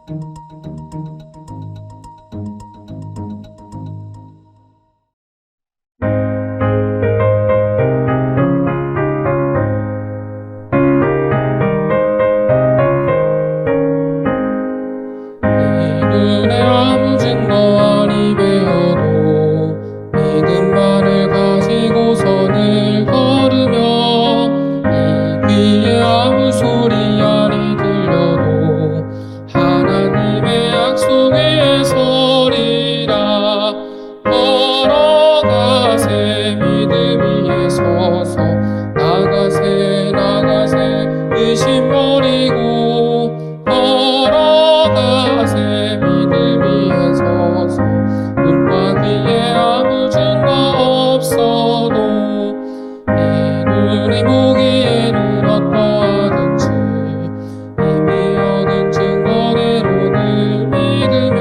눈에 아무 증거 아니 배어도 믿음만을 가지고 선을 걸으며 이 귀에 아무 소리 아니 들려도 하나님의 약속에 서리라. 걸어가세 믿음 위에 서서 나가세 의심 버리고 걸어가세 믿음 위에 서서 눈과 귀에 아무 증거 없어도 이 눈이 보기에는 어떠하든지 이미 얻은 증거대로는 믿으며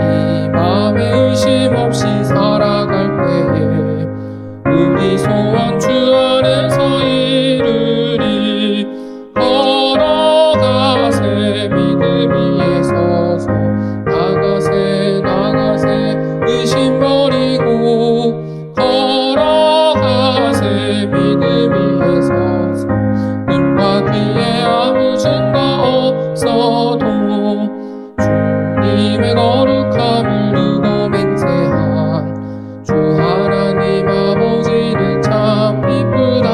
이 마음에 의심 없이 살아갈 때에 우리 소원 주 안에서 이루리. 걸어가세 믿음 위에 서서 나가세 의심 버리고 걸어가세 믿음 위에 서서 눈과 귀에 아무 증거 없어도 주님의 거룩함을 두고 맹세한 주 하나님 아버지는 참 이쁘다.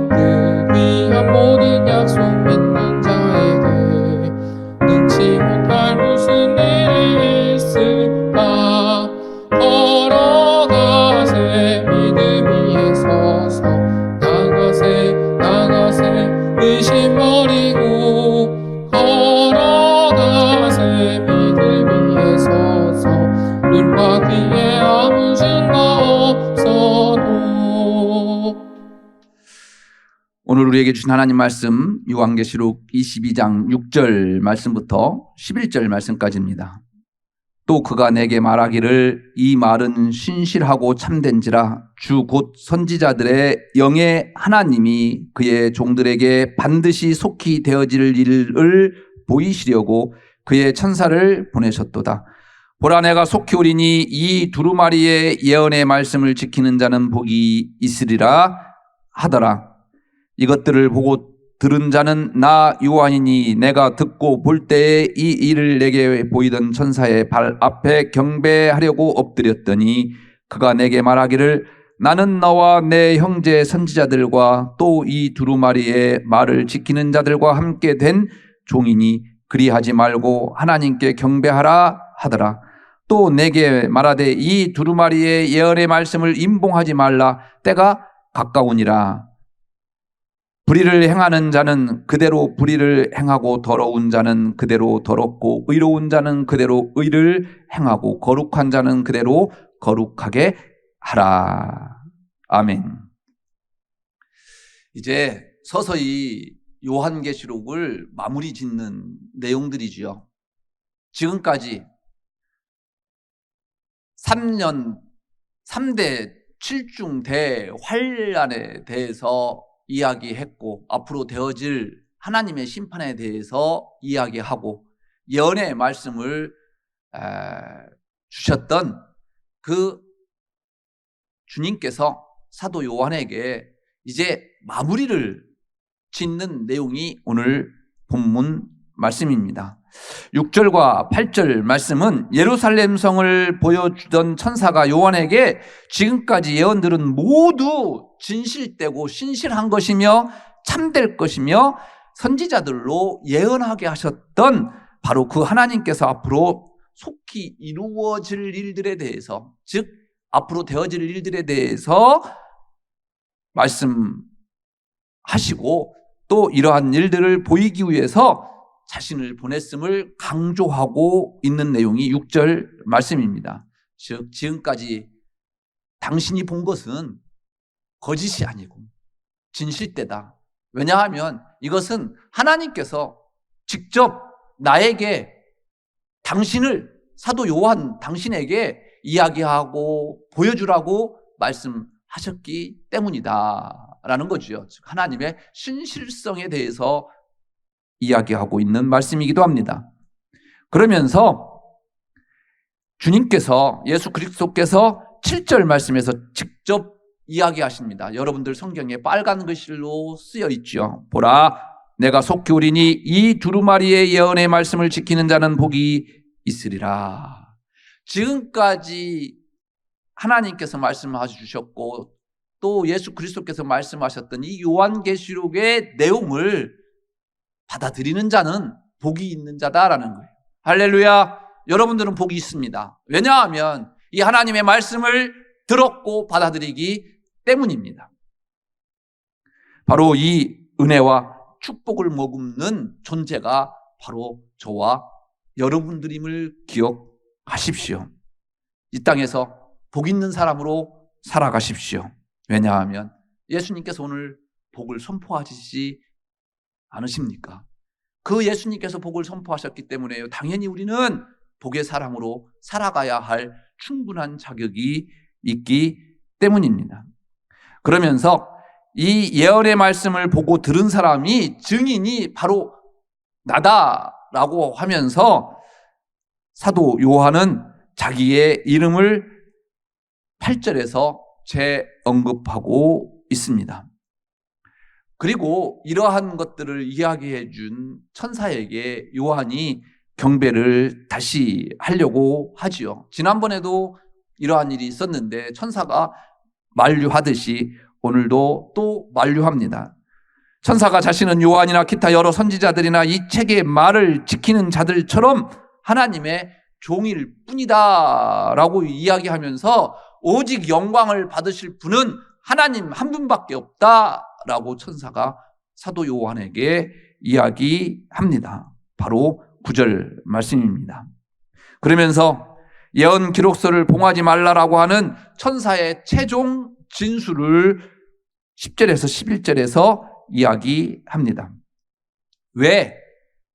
그 귀한 모든 약속 믿는 자에게 능치 못할 무슨 일이 있을까. 걸어가세 믿음 위에 서서 나가세 의심 버리고 걸어가세 믿음 위에 서서 눈과 귀에 아무 증거 없어도. 오늘 우리에게 주신 하나님 말씀 요한계시록 22장 6절 말씀부터 11절 말씀까지입니다. 또 그가 내게 말하기를 이 말은 신실하고 참된지라 주 곧 선지자들의 영의 하나님이 그의 종들에게 반드시 속히 되어질 일을 보이시려고 그의 천사를 보내셨도다. 보라 내가 속히 오리니 이 두루마리의 예언의 말씀을 지키는 자는 복이 있으리라 하더라. 이것들을 보고 들은 자는 나 요한이니 내가 듣고 볼 때에 이 일을 내게 보이던 천사의 발 앞에 경배하려고 엎드렸더니 그가 내게 말하기를 나는 너와 내 형제 선지자들과 또 이 두루마리의 말을 지키는 자들과 함께 된 종이니 그리하지 말고 하나님께 경배하라 하더라. 또 내게 말하되 이 두루마리의 예언의 말씀을 임봉하지 말라. 때가 가까우니라. 불의를 행하는 자는 그대로 불의를 행하고 더러운 자는 그대로 더럽고 의로운 자는 그대로 의를 행하고 거룩한 자는 그대로 거룩하게 하라. 아멘. 이제 서서히 요한계시록을 마무리 짓는 내용들이지요. 지금까지 3대 7중 대환란에 대해서 이야기했고 앞으로 되어질 하나님의 심판에 대해서 이야기하고 예언의 말씀을 주셨던 그 주님께서 사도 요한에게 이제 마무리를 짓는 내용이 오늘 본문 말씀입니다. 6절과 8절 말씀은 예루살렘 성을 보여주던 천사가 요한에게 지금까지 예언들은 모두 진실되고 신실한 것이며 참될 것이며 선지자들로 예언하게 하셨던 바로 그 하나님께서 앞으로 속히 이루어질 일들에 대해서, 즉 앞으로 되어질 일들에 대해서 말씀하시고 또 이러한 일들을 보이기 위해서 자신을 보냈음을 강조하고 있는 내용이 6절 말씀입니다. 즉 지금까지 당신이 본 것은 거짓이 아니고 진실되다. 왜냐하면 이것은 하나님께서 직접 나에게 당신을 사도 요한 당신에게 이야기하고 보여주라고 말씀하셨기 때문이다 라는 거죠. 즉 하나님의 신실성에 대해서 이야기하고 있는 말씀이기도 합니다. 그러면서 주님께서, 예수 그리스도께서 7절 말씀에서 직접 이야기하십니다. 여러분들 성경에 빨간 글씨로 쓰여 있죠. 보라, 내가 속히 오리니 이 두루마리의 예언의 말씀을 지키는 자는 복이 있으리라. 지금까지 하나님께서 말씀해 주셨고 또 예수 그리스도께서 말씀하셨던 이 요한계시록의 내용을 받아들이는 자는 복이 있는 자다라는 거예요. 할렐루야. 여러분들은 복이 있습니다. 왜냐하면 이 하나님의 말씀을 들었고 받아들이기 때문입니다. 바로 이 은혜와 축복을 머금는 존재가 바로 저와 여러분들임을 기억하십시오. 이 땅에서 복 있는 사람으로 살아가십시오. 왜냐하면 예수님께서 오늘 복을 선포하시지 않으십니까? 그 예수님께서 복을 선포하셨기 때문에 당연히 우리는 복의 사람으로 살아가야 할 충분한 자격이 있기 때문입니다. 그러면서 이 예언의 말씀을 보고 들은 사람이 증인이 바로 나다라고 하면서 사도 요한은 자기의 이름을 8절에서 재언급하고 있습니다. 그리고 이러한 것들을 이야기해 준 천사에게 요한이 경배를 다시 하려고 하지요. 지난번에도 이러한 일이 있었는데 천사가 만류하듯이 오늘도 또 만류합니다. 천사가 자신은 요한이나 기타 여러 선지자들이나 이 책의 말을 지키는 자들처럼 하나님의 종일 뿐이다 라고 이야기하면서 오직 영광을 받으실 분은 하나님 한 분밖에 없다 라고 천사가 사도 요한에게 이야기합니다. 바로 9절 말씀입니다. 그러면서 예언 기록서를 봉하지 말라라고 하는 천사의 최종 진술을 10절에서 11절에서 이야기합니다. 왜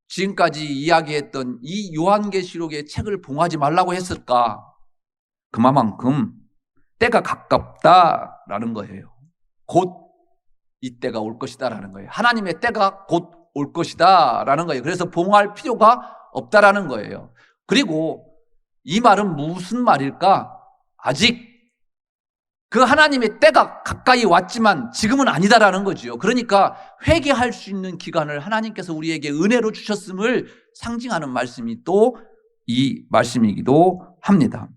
지금까지 이야기했던 이 요한계시록의 책을 봉하지 말라고 했을까? 그만큼 때가 가깝다라는 거예요. 곧 이 때가 올 것이다라는 거예요. 하나님의 때가 곧 올 것이다라는 거예요. 그래서 봉할 필요가 없다라는 거예요. 그리고 이 말은 무슨 말일까? 아직 그 하나님의 때가 가까이 왔지만 지금은 아니다라는 거죠. 그러니까 회개할 수 있는 기간을 하나님께서 우리에게 은혜로 주셨음을 상징하는 말씀이 또 이 말씀이기도 합니다.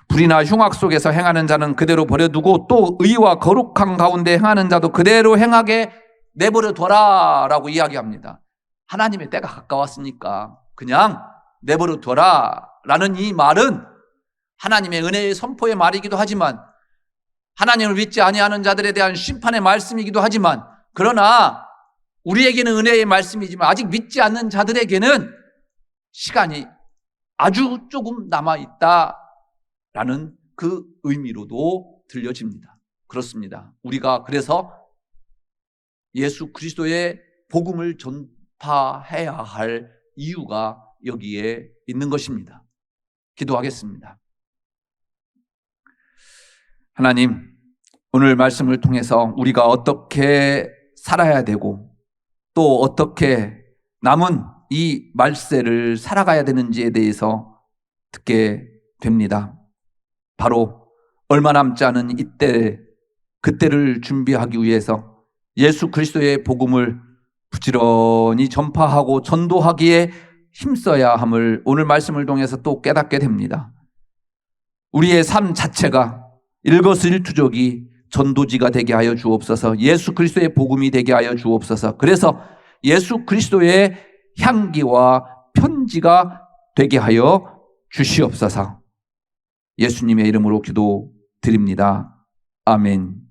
불이나 흉악 속에서 행하는 자는 그대로 버려두고 또 의와 거룩한 가운데 행하는 자도 그대로 행하게 내버려 둬라 라고 이야기합니다. 하나님의 때가 가까웠으니까 그냥 내버려 둬라 라는 이 말은 하나님의 은혜의 선포의 말이기도 하지만 하나님을 믿지 아니하는 자들에 대한 심판의 말씀이기도 하지만 그러나 우리에게는 은혜의 말씀이지만 아직 믿지 않는 자들에게는 시간이 아주 조금 남아있다라는 그 의미로도 들려집니다. 그렇습니다. 우리가 그래서 예수 그리스도의 복음을 전파해야 할 이유가 여기에 있는 것입니다. 기도하겠습니다. 하나님, 오늘 말씀을 통해서 우리가 어떻게 살아야 되고 또 어떻게 남은 이 말세를 살아가야 되는지에 대해서 듣게 됩니다. 바로 얼마 남지 않은 이때, 그때를 준비하기 위해서 예수 그리스도의 복음을 부지런히 전파하고 전도하기에 힘써야 함을 오늘 말씀을 통해서 또 깨닫게 됩니다. 우리의 삶 자체가 일거수일투족이 전도지가 되게 하여 주옵소서. 예수 그리스도의 복음이 되게 하여 주옵소서. 그래서 예수 그리스도의 향기와 편지가 되게 하여 주시옵소서. 예수님의 이름으로 기도드립니다. 아멘.